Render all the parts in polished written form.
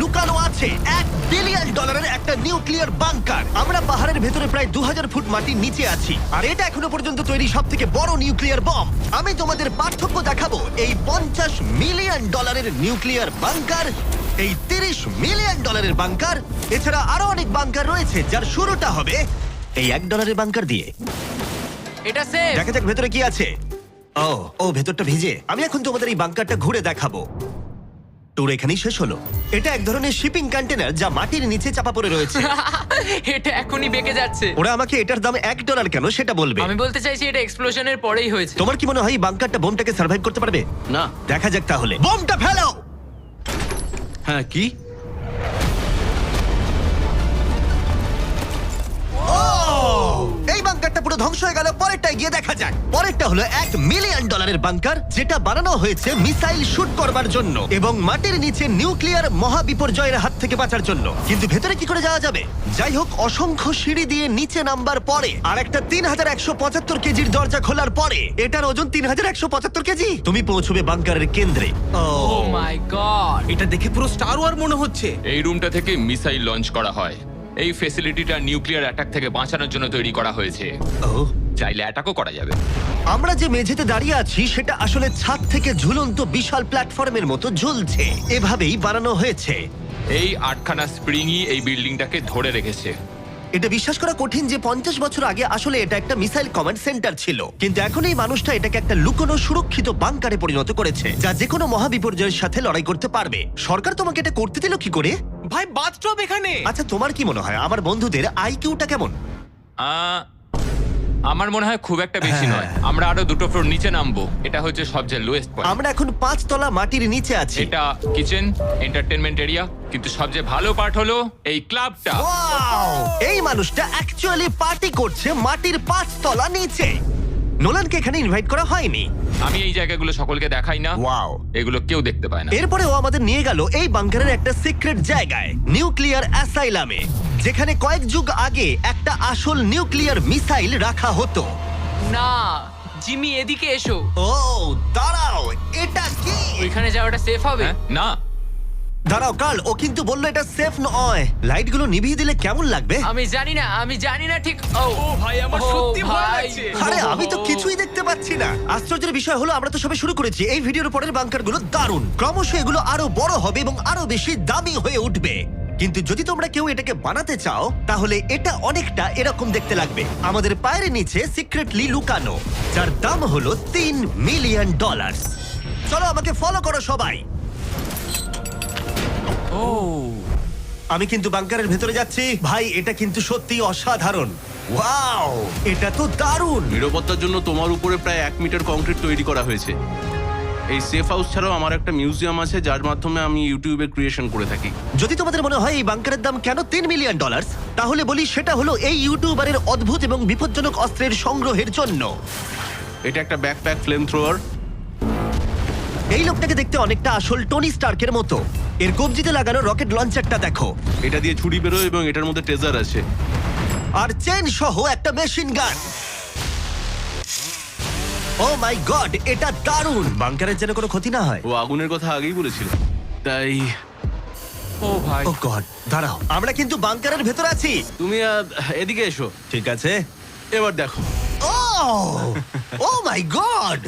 লুকানো আছে $1 বিলিয়ন একটা নিউক্লিয়ার বাংকার। আমরা পাহাড়ের ভেতরে প্রায় 2000 ফুট মাটির নিচে আছি, আর এটা এখনো পর্যন্ত তৈরি সব থেকে বড় নিউক্লিয়ার বম। আমি তোমাদের পার্থক্য দেখাবো এই $50 মিলিয়ন নিউক্লিয়ার বাংকার, এই $30 মিলিয়ন বাংকার, এছাড়া আরো অনেক বাংকার রয়েছে যার শুরুটা হবে এই $1 বাংকার দিয়ে। এটা সেফ। দেখা যাক ভেতরে কি আছে। ও ভেতরটা ভিজে। আমি এখন তোমাদের এই বাংকারটা ঘুরে দেখাবো। ট্যুর এখানেই শেষ হলো। এটা এক ধরনের শিপিং কন্টেনার যা মাটির নিচে চাপা পড়ে রয়েছে। এটা এখনই বেঁকে যাচ্ছে। ওরা আমাকে এটার দাম $1 কেন সেটা বলবে। আমি বলতে চাইছি এটা এক্সপ্লোশনের পরেই হয়েছে। তোমার কি মনে হয় এই বাংকারটা বোমটাকে সার্ভাইভ করতে পারবে? না। দেখা যাক তাহলে। বোমটা ফেলো। হ্যাঁ, কি? এই বাংকারটা পুরো ধ্বংস হয়ে গেল। পরেরটা গিয়ে দেখা যাক। পরেরটা হলো $1 মিলিয়ন বাংকার, যেটা বানানো হয়েছে মিসাইল শুট করবার জন্য এবং মাটির নিচে নিউক্লিয়ার মহাবিপর্যয়ের হাত থেকে বাঁচার জন্য। কিন্তু ভেতরে কি করে যাওয়া যাবে? যাই হোক, অসংখ্য সিঁড়ি দিয়ে নিচে নামবার পরে আর একটা 3175 কেজির দরজা খোলার পরে, এটার ওজন 3175 কেজি, তুমি পৌঁছবে বাংকারের কেন্দ্রে। ও মাই গড, এটা দেখে পুরো স্টার ওয়ার মনে হচ্ছে। এই রুমটা থেকে মিসাইল লঞ্চ করা হয়। এই ফ্যাসিলিটিটা নিউক্লিয়ার অ্যাটাক থেকে বাঁচানোর জন্য তৈরি করা হয়েছে। চাইলে অ্যাটাকও করা যাবে। আমরা যে মেঝেতে দাঁড়িয়ে আছি সেটা আসলে ছাদ থেকে ঝুলন্ত বিশাল প্ল্যাটফর্মের মতো ঝুলছে। এভাবেই বানানো হয়েছে। এই 8খানা স্প্রিংই এই বিল্ডিংটাকে ধরে রেখেছে। এটা বিশ্বাস করা কঠিন যে 50 বছর আগে আসলে এটা একটা মিসাইল কমান্ড সেন্টার ছিল, কিন্তু এখন এই মানুষটা এটাকে একটা লুকোনো সুরক্ষিত বাংকারে পরিণত করেছে, যা যে কোনো মহাবিপর্যয়ের সাথে লড়াই করতে পারবে। সরকার তোমাকে এটা করতে দিল কি করে? ভাই, বাথটব এখানে। আচ্ছা, তোমার কি মনে হয় আমার বন্ধুদের আইকিউটা কেমন? আমার মনে হয় খুব একটা বেশি নয়। আমরা আরো 2টো ফ্লোর নিচে নামবো। এটা হচ্ছে সবচেয়ে লোয়েস্ট পয়েন্ট। আমরা এখন 5 তলা মাটির নিচে আছি। এটা কিচেন, এন্টারটেইনমেন্ট এরিয়া, কিন্তু সবচেয়ে ভালো পার্ট হলো এই ক্লাবটা। Wow! এই মানুষটা অ্যাকচুয়ালি পার্টি করছে মাটির 5 তলা নিচে। নোলানকে এখানে ইনভাইট করা হয়নি। আমি এই জায়গাগুলো সকলকে দেখাই না। Wow! এগুলো কেউ দেখতে পায় না। এরপরে ও আমাদের নিয়ে গেল এই বাংকারের একটা সিক্রেট জায়গায়, নিউক্লিয়ার অ্যাসাইলামে, যেখানে কয়েক যুগ আগে একটা আসল নিউক্লিয়ার মিসাইল রাখা হতো। না জিমি, এদিকে এসো। ও দাঁড়াও, এটা কি? ওইখানে যাওয়াটা সেফ হবে? হ্যাঁ? না। দাঁড়াও কার্ল, ও কিন্তু বললো এটা সেফ নয়। লাইটগুলো নিভিয়ে দিলে কেমন লাগবে? আমি জানি না ঠিক। ও ভাই, আমার ও সত্যি ভয় ভাই। লাগছে। আরে আমি তো কিছুই দেখতে পাচ্ছি না। আশ্চর্যের বিষয় হলো আমরা তো সবে শুরু করেছি। এই ভিডিওর পরের বাংকারগুলো দারুণ। ক্রমশ এগুলো আরো বড় হবে এবং আরো বেশি দামি হয়ে উঠবে। কিন্তু যদি তোমরা কেউ এটাকে বানাতে চাও, তাহলে এটা অনেকটা এরকম দেখতে লাগবে। আমাদের পায়ের নিচে সিক্রেটলি লুকানো, যার দাম হলো $3 মিলিয়ন। চলো আমাকে ফলো করো সবাই। আমি কিন্তু বাংকারের ভেতরে যাচ্ছি। ভাই, এটা কিন্তু সত্যি অসাধারণ। ওয়াও, এটা তো দারুণ। নিরাপত্তার জন্য তোমার উপরে প্রায় 1 মিটার কংক্রিট তৈরি করা হয়েছে। এই সেফ হাউস ছাড়াও আমার একটা মিউজিয়াম আছে, যার মাধ্যমে আমি ইউটিউবে ক্রিয়েশন করে থাকি। যদি তোমাদের মনে হয় এই বাংকারের দাম কেন $3 মিলিয়ন, তাহলে বলি সেটা হলো এই ইউটিউবারের অদ্ভুত এবং বিপজ্জনক অস্ত্রের সংগ্রহের জন্য। এটা একটা ব্যাকপ্যাক ফ্লেম থ্রোয়ার। এই লোকটাকে দেখতে অনেকটা আসল টনি স্টার্কের মতো। এর কবজিতে লাগানো রকেট লঞ্চারটা দেখো, এটা দিয়ে ছুরি বেরোয় এবং এটার মধ্যে ট্রেজার আছে। আর চেন সহ একটা মেশিন গান। ও মাই গড, এটা দারুণ। বাংকারের যেন কোনো ক্ষতি না হয়। ও আগুনের কথা আগেই বলেছিল, তাই ও ভাই। ও গড, দাঁড়াও, আমরা কিন্তু বাংকারের ভেতর আছি। তুমি এদিকে এসো। ঠিক আছে। এবার দেখো। ও মাই গড,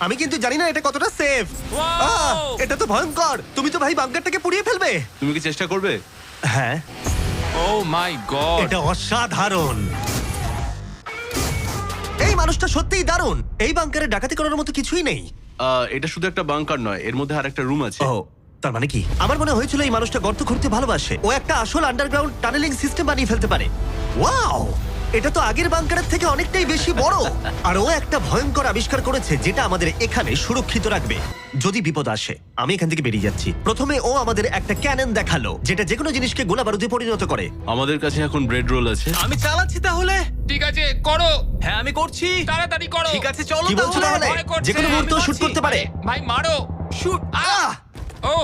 আমি কিন্তু জানি না এটা কতটা সেফ। এটা তো ভয়ঙ্কর। তুমি তো ভাই বাংকারটাকে পুড়িয়ে ফেলবে। তুমি কি চেষ্টা করবে? হ্যাঁ, ও মাই গড। এটা অসাধারণ। এই মানুষটা সত্যিই দারুণ। এই বাংকারে ডাকাতি করার মতো কিছুই নেই। এটা শুধু একটা বাংকার নয়, এর মধ্যে আর একটা রুম আছে। ও, তার মানে কি? আমার মনে হয়েছিল এই মানুষটা গর্ত খুঁড়তে ভালোবাসে। ও একটা আসল আন্ডারগ্রাউন্ড টানেলিং সিস্টেম বানিয়ে ফেলতে পারে। ওয়াও, এটা তো আগের বাংকারের থেকে অনেকটাই বেশি বড়। আর ও একটা ভয়ঙ্কর আবিষ্কার করেছে যেটা আমাদের এখানে সুরক্ষিত রাখবে যদি বিপদ আসে। আমি এখান থেকে বেরিয়ে যাচ্ছি। প্রথমে ও আমাদের একটা ক্যানন দেখালো, যেটা যেকোনো জিনিসকে গোলা বারুদে পরিণত করে। আমাদের কাছে এখন ব্রেড রোল আছে। আমি চালাচ্ছি তাহলে। ঠিক আছে, করো। হ্যাঁ, আমি করছি। তাড়াতাড়ি করো। ঠিক আছে, চলো কি বলছো তাহলে? ভয় করছে। যেকোনো মুহূর্তে আমি শুট পারছি। করতে পারে। ভাই মারো। শুট। ও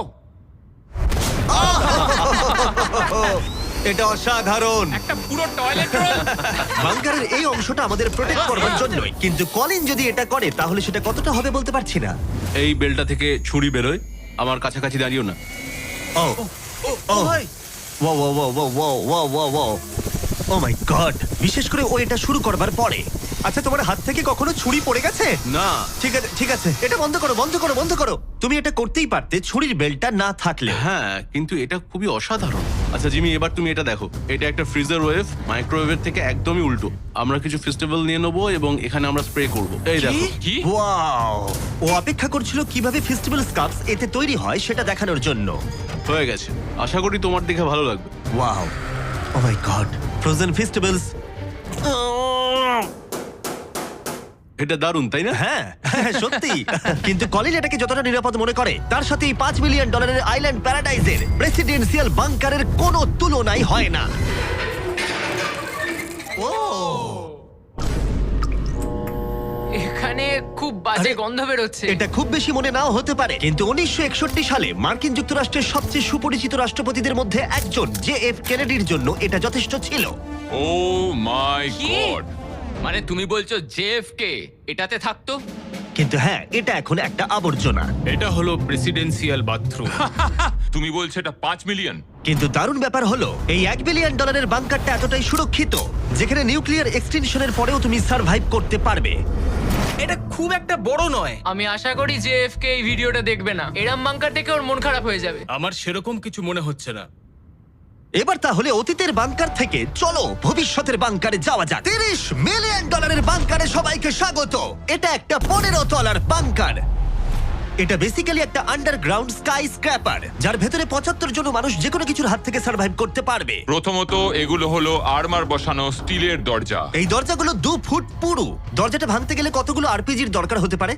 এটা অসাধারণ। একটা পুরো টয়লেট রোল। বাংকারের এই অংশটা আমাদের প্রোটেক্ট করবার জন্যই, কিন্তু কলিন যদি এটা করে তাহলে সেটা কতটা হবে বলতে পারছি না। এই বেলটা থেকে ছুরি বেরোয় আমার কাছাকাছি দাঁড়িও না। ও ও ভাই ও মাই গড, বিশেষ করে ও এটা শুরু করবার পরে। আচ্ছা, তোমার হাত থেকে কখনো ছুরি পড়ে গেছে? না, ঠিক আছে ঠিক আছে, এটা বন্ধ করো বন্ধ করো বন্ধ করো। তুমি এটা করতেই পারতে ছুরির বেল্টটা না থাকলে। হ্যাঁ, কিন্তু এটা খুবই অসাধারণ। আচ্ছা জিমি, এবার তুমি এটা দেখো। এটা একটা ফ্রিজার ওয়েভ, মাইক্রোওয়েভের থেকে একদমই উল্টো। আমরা কিছু ফেস্টিভ্যাল নিয়ে নেবো এবং এখানে আমরা স্প্রে করব। এই দেখো। কি? ওয়াও, ও অপেক্ষা করছিল কিভাবে ফেস্টিভ্যাল স্কার্ফস এতে তৈরি হয় সেটা দেখানোর জন্য। হয়ে গেছে, আশা করি তোমার দেখে ভালো লাগবে। ওয়াও, ও মাই গড, ফ্রোজেন ফেস্টিভ্যালস। এটা দারুণ, তাই না? হ্যাঁ হ্যাঁ, সত্যি। কিন্তু কলিন এটাকে যতটা নিরাপদ মনে করে, তার সাথে এই $5 মিলিয়ন আইল্যান্ড প্যারাডাইজের প্রেসিডেন্সিয়াল বাংকারের কোনো তুলনাই হয় না। ও এখানে খুব বাজে গন্ধ বেরোচ্ছে। এটা খুব বেশি মনে নাও হতে পারে, কিন্তু 1961 সালে মার্কিন যুক্তরাষ্ট্রের সবচেয়ে সুপরিচিত রাষ্ট্রপতিদের মধ্যে একজন JF কেনেডির জন্য এটা যথেষ্ট ছিল। ও মাই কি? গড, মানে তুমি বলছো জেএফকে এটাতে থাকতো? কিন্তু হ্যাঁ, এটা এখন একটা আবর্জনা। এটা হলো প্রেসিডেন্সিয়াল বাথরুম। তুমি বলছো এটা 5 মিলিয়ন? কিন্তু দারুণ ব্যাপার হলো, এই $1 বিলিয়ন বাংকারটা এতটাই সুরক্ষিত যেখানে নিউক্লিয়ার এক্সটেনশনের পরেও তুমি সার্ভাইভ করতে পারবে। এটা খুব একটা বড় নয়। আমি আশা করি যে এফকে এই ভিডিওটা দেখবে না। এরম বাঙ্কার থেকে ওর মন খারাপ হয়ে যাবে। আমার সেরকম কিছু মনে হচ্ছে না। এবার তাহলে অতীতের বাংকার থেকে চলো ভবিষ্যতের বাংকারে যাওয়া যাক। $30 মিলিয়ন বাংকারে সবাইকে স্বাগত। এটা একটা 15 তলার বাংকার। এটা বেসিক্যালি একটা আন্ডারগ্রাউন্ড স্কাই স্ক্র্যাপার, যার ভেতরে 75 জন মানুষ যে কোনো কিছুর হাত থেকে সার্ভাইভ করতে পারবে। প্রথমত এগুলো হলো আর্মার বসানো স্টিলের দরজা। এই দরজাগুলো 2 ফুট পুরু। দরজাটা ভাঙতে গেলে কতগুলো আরপিজির দরকার হতে পারে?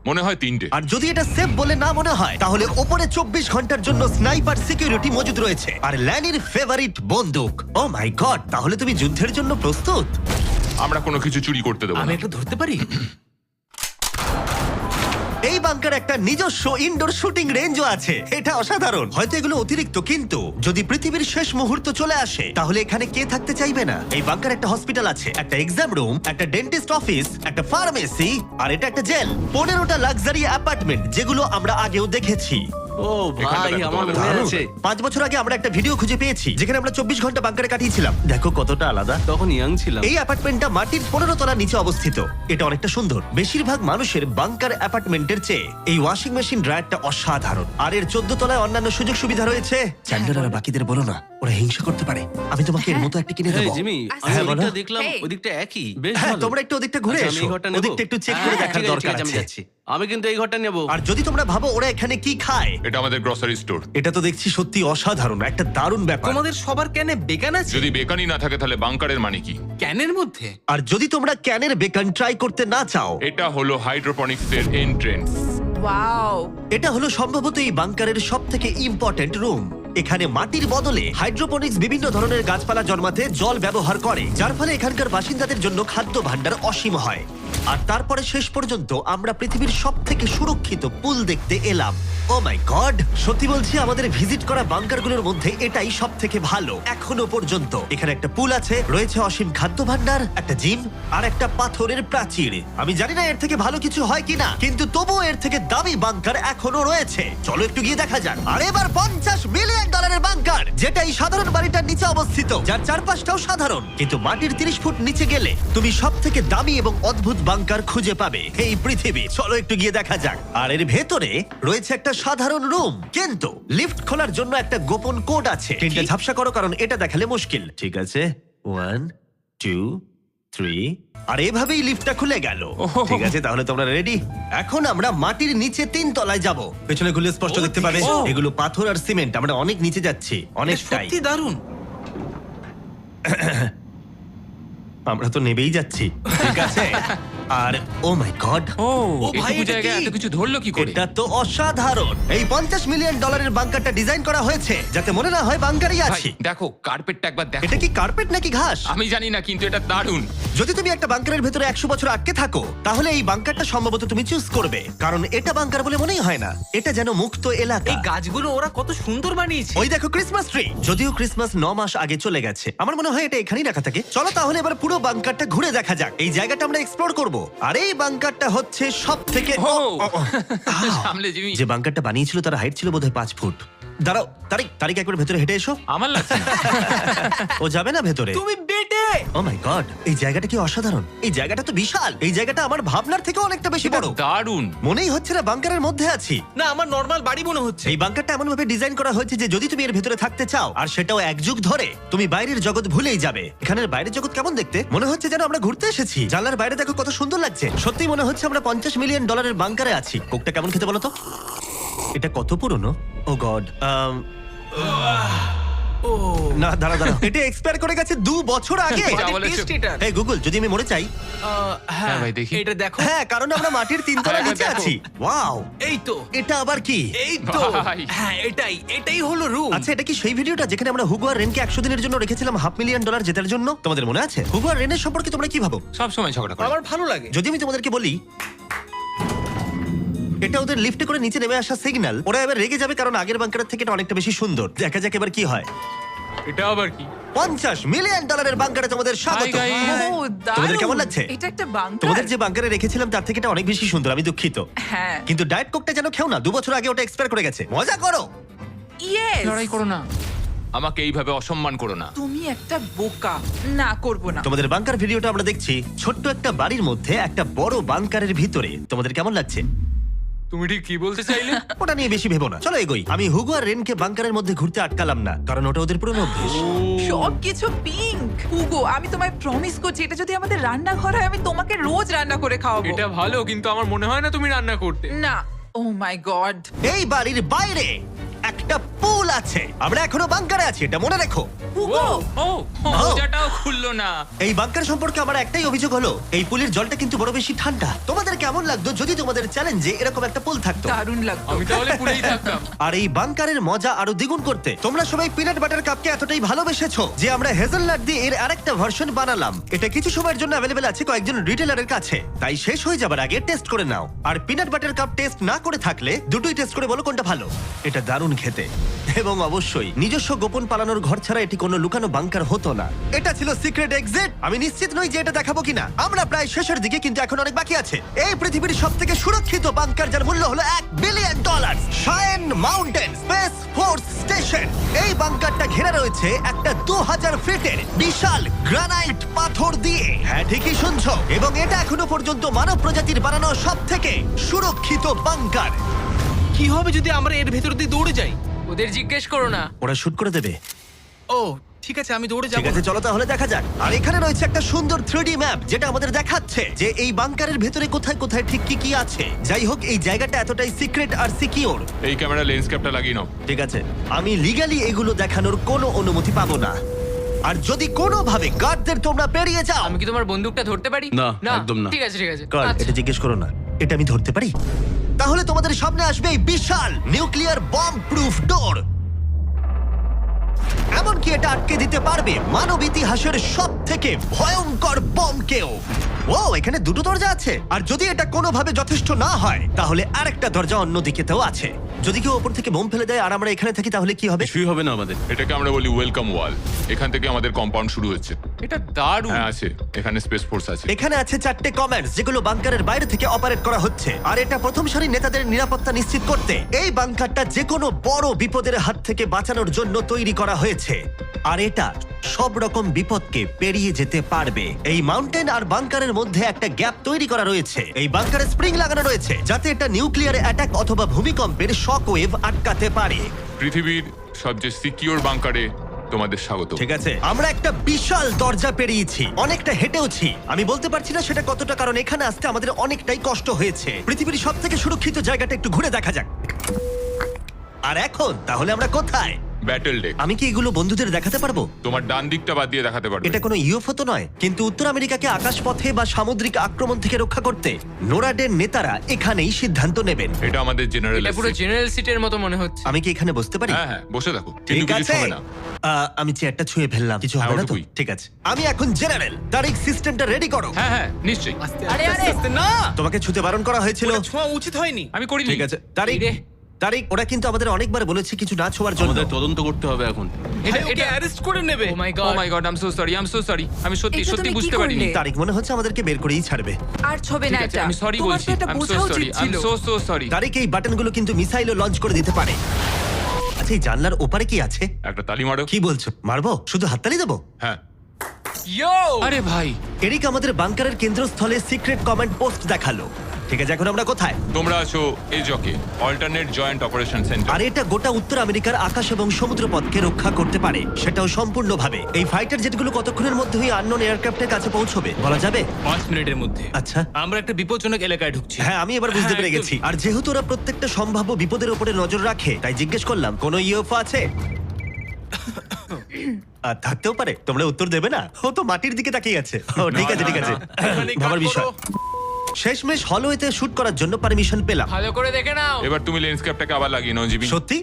মনে হয় 3টে। আর যদি এটা সেফ বলে না মনে হয়, তাহলে ওপরে 24 ঘন্টার জন্য স্নাইপার সিকিউরিটি মজুদ রয়েছে। আর ল্যানির ফেভারিট বন্দুক। ও মাই গড, তাহলে তুমি যুদ্ধের জন্য প্রস্তুত? আমরা কোনো কিছু চুরি করতে দেবো আমি না। একটু ধরতে পারি? এই বাংকার একটা নিজস্ব ইনডোর শুটিং রেঞ্জও আছে। এটা অসাধারণ। হয়তো এগুলো অতিরিক্ত, কিন্তু যদি পৃথিবীর শেষ মুহূর্ত চলে আসে, তাহলে এখানে কে থাকতে চাইবে না? এই বাংকার একটা হসপিটাল আছে, একটা এক্সাম রুম, একটা ডেন্টিস্ট অফিস, একটা ফার্মেসি, আর এটা একটা জেল। 15টা লাক্সারি অ্যাপার্টমেন্ট, যেগুলো আমরা আগেও দেখেছি। ও এখানটা ভাই, দেখো, আমার তোমাদের মনে দারুণ। আছে। 5 বছর আগে আমরা একটা ভিডিও খুঁজে পেয়েছি যেখানে আমরা 24 ঘন্টা বাংকারে কাটিয়েছিলাম। দেখো কতটা আলাদা। তখন ইয়াং ছিলাম। এই অ্যাপার্টমেন্টটা মাটির 15 তলা নিচে অবস্থিত। এটা অনেকটা সুন্দর। বেশিরভাগ মানুষের বাংকার অ্যাপার্টমেন্টের চেয়ে এই ওয়াশিং মেশিন ড্রায়ারটা অসাধারণ। আর এর 14 তলায় অন্যান্য সুযোগ সুবিধা রয়েছে। চ্যান্ডেলার আর বাকিদের বলো না, ওরা হিংসা করতে পারে। আমি তোমাকে এর মতো একটা কিনে এই দেবো। জিমি, আমি হ্যাঁ, বলো। ওদিকটা দেখলাম, Hey. ওদিকটা একই। বেশ হ্যাঁ, ভালো। তোমরা একটু ওদিকটা ঘুরে আচ্ছা, আমি এসো। এই ঘরটা নেবো? ওদিকটা একটু চেক করে হ্যাঁ, দেখার ঠিক আছে, দরকার ঠিক আমি আছে। যাচ্ছি। আমি কিন্তু এই ঘরটা নেবো। আর যদি তোমরা ভাবো ওরা এখানে কি খায়, এটা আমাদের গ্রসারি স্টোর। এটা তো দেখছি সত্যি অসাধারণ, একটা দারুণ ব্যাপার। তোমাদের সবার ক্যানে বেগান আছে? যদি বেকানি না থাকে তাহলে বাংকারের মানে কি? ক্যানের মধ্যে? আর যদি তোমরা ক্যানের বেকন ট্রাই করতে না চাও, এটা হলো হাইড্রোপনিক্সের এন্ট্রেন্স। ওয়াও, এটা হলো সম্ভবত এই বাংকারের সবথেকে ইম্পর্ট্যান্ট রুম। এখানে মাটির বদলে হাইড্রোপনিক্স বিভিন্ন ধরনের গাছপালা জন্মাতে জল ব্যবহার করে, যার ফলে এখানকার বাসিন্দাদের জন্য খাদ্য ভাণ্ডার অসীম হয়। আর তারপরে শেষ পর্যন্ত আমরা পৃথিবীর সবথেকে সুরক্ষিত পুল দেখতে এলাম। ও মাই গড, সত্যি বলছি, আমাদের ভিজিট করা বাংকারগুলোর মধ্যে এটাই সবথেকে ভালো এখনো পর্যন্ত। এখানে একটা পুল আছে, রয়েছে অসীম খাদ্য ভাণ্ডার, একটা জিম, আর একটা পাথরের প্রাচীর। আমি জানি না এর থেকে ভালো কিছু হয় কিনা, কিন্তু তবুও এর থেকে দামি বাংকার এখনো রয়েছে। চলো একটু গিয়ে দেখা যাক। আর এবার $50 মিলিয়ন বাংকার, যেটা এই সাধারণ বাড়িটার নিচে অবস্থিত, যার চারপাশটাও সাধারণ, কিন্তু মাটির 30 ফুট নিচে গেলে তুমি সব থেকে দামি এবং অদ্ভুত বাংকার খুঁজে পাবে এই পৃথিবী। চলো একটু গিয়ে দেখা যাক। আর এর ভেতরে রয়েছে একটা সাধারণ রুম, কিন্তু লিফট খোলার জন্য একটা গোপন কোড আছে। তিনটা ঝাপসা করো, কারণ এটা দেখালে মুশকিল। ঠিক আছে, 1 2 3। আর এভাবেই লিফটটা খুলে গেল। ঠিক আছে, তাহলে তোমরা রেডি? এখন আমরা মাটির নিচে 3 তলায় যাব। পেছনে খুলে স্পষ্ট দেখতে পাবে, এগুলো পাথর আর সিমেন্ট। আমরা অনেক নিচে যাচ্ছি, এটা অনেকটাই। সত্যি দারুণ। আমরা তো নেবেই যাচ্ছি। ঠিক আছে। আর ও মাই গড, ও ভাই, এটুকু এটা জায়গায় কি? এত কিছু ধরলো কি করে? এটা তো অসাধারণ। এই $50 মিলিয়ন বাংকারটা ডিজাইন করা হয়েছে যাতে মনে না হয় বাংকারই ভাই আছি। দেখো, কার্পেটটা একবার দেখো। এটা কি কার্পেট নাকি ঘাস? আমি জানি না, কিন্তু এটা দারুণ। যদি তুমি একটা বাংকারের ভেতরে 100 বছর আটকে থাকো, তাহলে এই বাংকারটা সম্ভবত তুমি চুজ করবে, কারণ এটা বাংকার বলে মনেই হয় না। এটা যেন মুক্ত এলাকা। এই গাছগুলো ওরা কত সুন্দর বানিয়েছে। ওই দেখো ক্রিসমাস ট্রি। যদিও ক্রিসমাস 9 মাস আগে চলে গেছে, আমার মনে হয় এটা এখানেই রাখা থাকে। চলো তাহলে এবার পুরো বাংকারটা ঘুরে দেখা যাক। এই জায়গাটা আমরা এক্সপ্লোর করব। দেখাবো। আর এই বাংকারটা হচ্ছে সব থেকে ও সামলে জিমি। যে বাংকারটা বানিয়েছিল তার হাইট ছিল বোধহয় 5 ফুট। দাঁড়াও, তারিক একবার ভেতরে হেঁটে এসো। আমার লাগছে না। ও যাবে না ভেতরে? তুমি বেটে ও মাই গড, এই জায়গাটা কি অসাধারণ! এই জায়গাটা তো বিশাল। এই জায়গাটা আমার ভাবনার থেকে অনেকটা বেশি বড়। দারুণ। মনেই হচ্ছে না বাংকারের মধ্যে আছি। না, আমার নর্মাল বাড়ি মনে হচ্ছে। এই বাংকারটা এমন ভাবে ডিজাইন করা হয়েছে যে যদি তুমি এর ভেতরে থাকতে চাও, আর সেটাও 1 যুগ ধরে, তুমি বাইরের জগৎ ভুলেই যাবে। এখানের বাইরের জগৎ কেমন দেখতে? মনে হচ্ছে যেন আমরা ঘুরতে এসেছি। জানলার বাইরে দেখো কত সুন্দর লাগছে। সত্যি মনে হচ্ছে আমরা $50 মিলিয়ন বাংকারে আছি। কোকটা কেমন খেতে বলো তো? এটা কত পুরনো? ও গড। না, দাঁড়া। এটা এক্সপায়ার করে গেছে 2 বছর আগে। যা বলেছো। টেস্ট এটা। এই গুগল, যদি আমি মরে চাই? হ্যাঁ ভাই, দেখি। এটা দেখো। হ্যাঁ, কারণ আমরা মাটির 3 তলা হ্যাঁ, নিচে দেখো। আছি। ওয়াও, এই তো, এটা আবার কি? এই তো। ভাই। হ্যাঁ, এটাই হলো রুম। আচ্ছা, এটা কি সেই ভিডিওটা যেখানে আমরা হুগো আর রেনকে 100 দিনের জন্য রেখেছিলাম $500 মিলিয়ন জেতার জন্য? তোমাদের মনে আছে? হুগো আর রেনের সম্পর্কে তোমরা কি ভাবো? সব সময় ঝগড়া করে। আমার ভালো লাগে। যদি আমি তোমাদেরকে বলি এটা ওদের লিফটে করে নিচে নেমে আসা সিগন্যাল, ওরা এবার রেগে যাবে কারণ আগের বাংকারের থেকে এটা অনেকটা বেশি সুন্দর। দেখা যাক এবার কি হয়। এটা আবার কি? $50 মিলিয়ন বাংকারে তোমাদের স্বাগত। Hi, guys. ও, তোমাদের দারুণ। কেমন লাগছে? এটা একটা বাংকার। তোমাদের যে বাংকারে রেখেছিলাম তার থেকে এটা অনেক বেশি সুন্দর, আমি দুঃখিত। হ্যাঁ। কিন্তু ডায়েট কোকটা যেন খেও না, 2 বছর আগে ওটা এক্সপায়ার করে গেছে। মজা করো। ইয়েস। লড়াই করো না। আমাকে এইভাবে অসম্মান করো না। তুমি একটা বোকা। না, করব না। তোমাদের বাংকার ভিডিওটা আমরা দেখছি ছোট্ট একটা বাড়ির মধ্যে একটা বড় বাংকারের ভিতরে। তোমাদের কেমন লাগছে? তুমি ঠিক কি বলতে চাইলে? ওটা নিয়ে বেশি ভেবো না, চলো এগোই। আমি হুগো আর রেনকে বাংকারের মধ্যে ঘুরতে আটকালাম না, কারণ ওটা ওদের পুরনো অভ্যেস। সবকিছু পিঙ্ক। হুগো, আমি তোমায় প্রমিস করছি, এটা যদি আমাদের রান্নাঘর হয়, আমি তোমাকে রোজ রান্না করে খাওয়াবো। এটা ভালো, কিন্তু আমার মনে হয় না তুমি রান্না করতে। না। ও মাই গড। এই বাড়ির বাইরে একটা পুল আছে। আমরা এখনো বাংকারে আছি, এটা মনে রেখো। হুগো, ও মোজাটাও খুললো না। এই বাংকার সম্পর্কে আমার একটাই অভিযোগ হলো, এই পুলের জলটা কিন্তু বড় বেশি ঠান্ডা। তোমাদের কেমন লাগতো যদি তোমাদের চ্যালেঞ্জে এরকম একটা পুল থাকতো? দারুণ লাগতো। আমি তাহলে পুরেই থাকতাম। আর এই বাংকারের মজা আরো দ্বিগুণ করতে তোমরা সবাই পিনাট বাটার কাপকে এতটাই ভালোবেসেছো যে আমরা হেজেলনাট দিয়ে এর আরেকটা ভার্সন বানালাম। এটা কিছু সময়ের জন্য অ্যাভেলেবেল আছে কয়েকজন রিটেলারের কাছে, তাই শেষ হয়ে যাবার আগে টেস্ট করে নাও। আর পিনাট বাটার কাপ টেস্ট না করে থাকলে দুটোই টেস্ট করে বলো কোনটা ভালো। এটা দারুণ খেতে, এবং অবশ্যই নিজস্ব গোপন পালানোর ঘর ছাড়া এটি কোনো লুকানো বাংকার হতো না। এটা ছিল সিক্রেট এক্সিট। আমি নিশ্চিত নই যে এটা দেখাবো কিনা। আমরা প্রায় শেষের দিকে, কিন্তু এখন অনেক বাকি আছে। এই পৃথিবীর সবথেকে সুরক্ষিত বাংকার, যার মূল্য হলো $1 billion. শায়েন mountain space force station. এই বাংকারটা ঘেরা রয়েছে একটা 2000 ফিটের বিশাল গ্রানাইট পাথর দিয়ে। হ্যাঁ, ঠিকই শুনছো। এবং এটা এখনো পর্যন্ত মানব প্রজাতির বানানো সবথেকে সুরক্ষিত বাংকার। কি হবে যদি আমরা এর ভেতর দিয়ে দৌড়ে যাই? ওদের জিজ্ঞেস করো না। ওরা শুট করে দেবে। ও, ঠিক আছে, আমি দৌড়ে ঠিক যাবো। আছে, চলো তাহলে দেখা যাক। আর এখানে রয়েছে একটা সুন্দর 3D ম্যাপ, যেটা আমাদের দেখাচ্ছে যে এই বাংকারের ভেতরে কোথায় কোথায় ঠিক কি কি আছে। যাই হোক, এই জায়গাটা এতটাই সিক্রেট আর সিকিউর। এই ক্যামেরা লেন্স ক্যাপটা লাগিয়ে নাও। ঠিক আছে, আমি লিগ্যালি এগুলো দেখানোর কোনো অনুমতি পাবো না। আর যদি কোনোভাবে গার্ডদের তোমরা পেরিয়ে যাও, আমি কি তোমার বন্দুকটা ধরতে পারি? না, একদম না। ঠিক আছে, ঠিক আছে। গার্ড, আচ্ছা। এটা জিজ্ঞেস করো না। এটা আমি ধরতে পারি? তাহলে তোমাদের সামনে আসবে এই বিশাল নিউক্লিয়ার বম্ব প্রুফ ডোর। এমনকি এটা আটকে দিতে পারবে মানব ইতিহাসের সব থেকে ভয়ঙ্কর বমকেও। ও, এখানে দুটো দরজা আছে। আর যদি এটা কোনোভাবে যথেষ্ট না হয়, তাহলে আরেকটা দরজা অন্যদিকেতেও আছে। যদি কেউ ওপর থেকে বোম ফেলে দেয় আর আমরা এখানে থাকি, তাহলে কি হবে? কিছুই হবে না আমাদের। এটাকে আমরা বলি ওয়েলকাম ওয়াল। এখান থেকে আমাদের কম্পাউন্ড শুরু হচ্ছে। এটা দারুণ। হ্যাঁ আছে, এখানে স্পেস ফোর্স আছে। এখানে আছে 4টে কমান্ডস, যেগুলো বাংকারের বাইরে থেকে অপারেট করা হচ্ছে। আর এটা প্রথম সারির নেতাদের নিরাপত্তা নিশ্চিত করতে এই বাংকারটা যে কোনো বড় বিপদের হাত থেকে বাঁচানোর জন্য তৈরি করা হয়েছে। আর এটা সব রকম বিপদকে পেরিয়ে যেতে পারবে। এই মাউন্টেন আর বাংকারের মধ্যে একটা গ্যাপ তৈরি করা রয়েছে। এই বাংকারে স্প্রিং লাগানো রয়েছে, যাতে এটা নিউক্লিয়ার অ্যাটাক অথবা ভূমিকম্পের শক ওয়েভ আটকাতে পারে। পৃথিবীর সবচেয়ে সিকিউর বাংকারে তোমাদের স্বাগত। ঠিক আছে, আমরা একটা বিশাল দরজা পেরিয়েছি, অনেকটা হেঁটেওছি। আমি বলতে পারছি না সেটা কতটা, কারণ এখানে আসতে আমাদের অনেকটাই কষ্ট হয়েছে। পৃথিবীর সব থেকে সুরক্ষিত জায়গাটা একটু ঘুরে দেখা যাক। আর এখন তাহলে আমরা কোথায়? Battle deck. আমি কি এগুলো বন্ধুদের দেখাতে পারবো? তোমার ডান দিকটা বাদ দিয়ে দেখাতে পারবে। এটা কোনো ইউএফও তো নয়, কিন্তু উত্তর আমেরিকাকে আকাশপথে বা সামুদ্রিক আক্রমণ থেকে রক্ষা করতে নোরাডের নেতারা এখানেই সিদ্ধান্ত নেবেন। এটা আমাদের জেনারেল। এটা পুরো জেনারেল সিটের মতো মনে হচ্ছে। আমি কি এখানে বসতে পারি? হ্যাঁ হ্যাঁ, বসে থাকো, কিন্তু ঠিক কিছু আছে। হবে না। আমি চেয়ারটা ছুঁয়ে ফেললাম, কিছু হবে না তো? ওটুকুই। ঠিক আছে, আমি এখন জেনারেল। তারিখ, সিস্টেমটা রেডি করো। হ্যাঁ হ্যাঁ, নিশ্চয়ই। আস্তে আরে, আস্তে আরে। আস্তে, না, তোমাকে ছুতে বারণ করা হয়েছিল। ওটা ছোঁয়া উচিত হয়নি। আমি করিনি। ঠিক আছে, তারিখ, এই রে। তারিক, ওরা কিন্তু আমাদের অনেকবার বলেছে কিছু না ছোঁয়ার জন্য। আমাদের তদন্ত করতে হবে এখন। ভাই, ওকে অ্যারেস্ট করে নেবে। Oh my oh God my God, I am so sorry, I am so sorry. আমি সত্যি এটা সত্যি তুমি কি বুঝতে পারিনি। করলে? তারিক, মনে হচ্ছে আমাদেরকে বের করেই ছাড়বে। আর ছবে না ঠিক আছে, এটা আমি সরি তোমার বলছি। তো এটা আই এম বোঝা সো উচিত সরি, আই এম ছিল। So sorry. তারিক, এই বাটনগুলো কিন্তু মিসাইলও লঞ্চ করে দিতে পারে। আচ্ছা, এই জানলার ওপারে কি আছে? একটা তালি মারো। কি বলছো, মারবো? শুধু হাততালি দেবো? হ্যাঁ। ইয়ো আরে ভাই, এরিক আমাদের বাংকারের কেন্দ্রস্থলে সিক্রেট কমান্ড পোস্ট দেখালো। ঠিক আছে, এখন আমরা কোথায়? তোমরা আছো এই জকে, অল্টারনেট জয়েন্ট অপারেশন সেন্টার। আর এটা গোটা উত্তর আমেরিকার আকাশ এবং সমুদ্রপথকে রক্ষা করতে পারে, সেটাও সম্পূর্ণভাবে। এই ফাইটার জেটগুলো কতক্ষণের মধ্যেই আননোন এয়ারক্রাফটের কাছে পৌঁছবে বলা যাবে? 5 মিনিটের মধ্যে। আচ্ছা। আমরা একটা বিপজ্জনক এলাকায় ঢুকছি। হ্যাঁ, আমি এবার বুঝতে হ্যাঁ, পেরে গেছি। আর যেহেতু ওরা প্রত্যেকটা সম্ভাব্য বিপদের উপরে নজর রাখে, তাই জিজ্ঞেস করলাম কোনো ইউএফও আছে। আর থাকতেও পারে, তোমরা উত্তর দেবে না? ও তো মাটির দিকে তাকিয়ে আছে। ও ঠিক আছে, ঠিক আছে, এখানেই কাট ভাবার বিষয়। করো। শেষমেশ হলওয়েতে শুট করার জন্য পারমিশন পেলাম। ভালো করে দেখে নাও। এবার তুমি লেন্সক্যাপটাকে আবার লাগিয়ে নাও জিমি। সত্যি?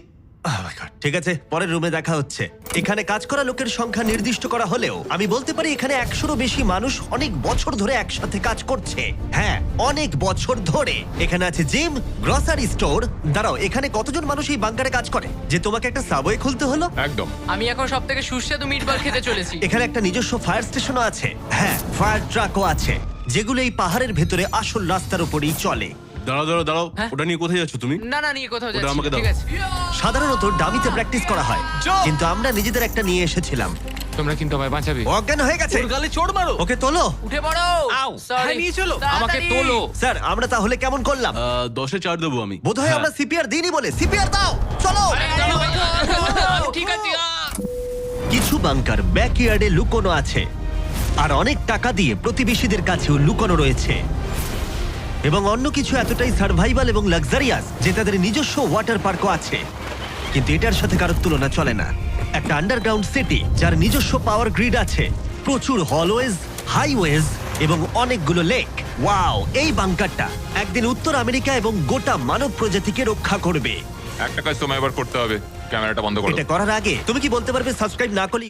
Oh my God! ঠিক আছে, পরের রুমে দেখা হচ্ছে। এখানে কাজ করা লোকের সংখ্যা নির্দিষ্ট করা হলেও আমি বলতে পারি এখানে 100-রও বেশি মানুষ অনেক বছর ধরে একসাথে কাজ করছে। হ্যাঁ, অনেক বছর ধরে। এখানে আছে জিম, গ্রসারি স্টোর। দাঁড়াও, এখানে কতজন মানুষ এই বাংকারে কাজ করে যে তোমাকে একটা সাবওয়ে খুলতে হলো? একদম। আমি এখন সব থেকে সুস্বাদু মিটবল খেতে চলেছি। এখানে একটা নিজস্ব ফায়ার স্টেশনও আছে। হ্যাঁ, ফায়ার ট্রাকও আছে, যেগুলো এই পাহাড়ের ভেতরে আসল রাস্তার উপরেই চলে। দাঁড়াও দাঁড়াও দাঁড়াও, হ্যাঁ? ওটা নিয়ে কোথায় যাচ্ছ তুমি? না না, নিয়ে কোথাও ওটা যাচ্ছি আমাকে না। দাও। ঠিক আছে। সাধারণত ডামিতে প্র্যাকটিস করা হয়, চল! কিন্তু আমরা নিজেদের একটা নিয়ে এসেছিলাম। তোমরা কিন্তু আমায় বাঁচাবে। ও অজ্ঞান হয়ে গেছে। ওর গালে চড় মারো। ওকে তোলো। উঠে পড়ো। আউ, Sorry. হ্যাঁ, নিয়ে চলো। আমাকে তাড়াতাড়ি। তোলো। স্যার, আমরা তাহলে কেমন করলাম? 10-এ 4 দেবো আমি। বোধহয় হ্যাঁ। আমরা সিপিআর দিইনি বলে। সিপিআর দাও, চলো। আমি ঠিক আছে। কিছু বাংকার ব্যাকইয়ার্ডে লুকোনো আছে, আর অনেক টাকা দিয়ে প্রতিবেশীদের কাছেও লুকোনো রয়েছে। এবং অন্য কিছু এতটাই সার্ভাইভাল এবং লাক্সারিয়াস যে তাদের নিজস্ব ওয়াটার পার্কও আছে। কিন্তু এটার সাথে কারোর তুলনা চলে না। একটা আন্ডারগ্রাউন্ড সিটি যার নিজস্ব পাওয়ার গ্রিড আছে, প্রচুর হলওয়েজ, হাইওয়েজ এবং অনেকগুলো লেক। ওয়াও, এই বাংকারটা একদিন উত্তর আমেরিকা এবং গোটা মানব প্রজাতিকে রক্ষা করবে। একটা কাজ তোমায় এবার করতে হবে, ক্যামেরাটা বন্ধ করো। এটা করার আগে তুমি কি বলতে পারবে সাবস্ক্রাইব না করলে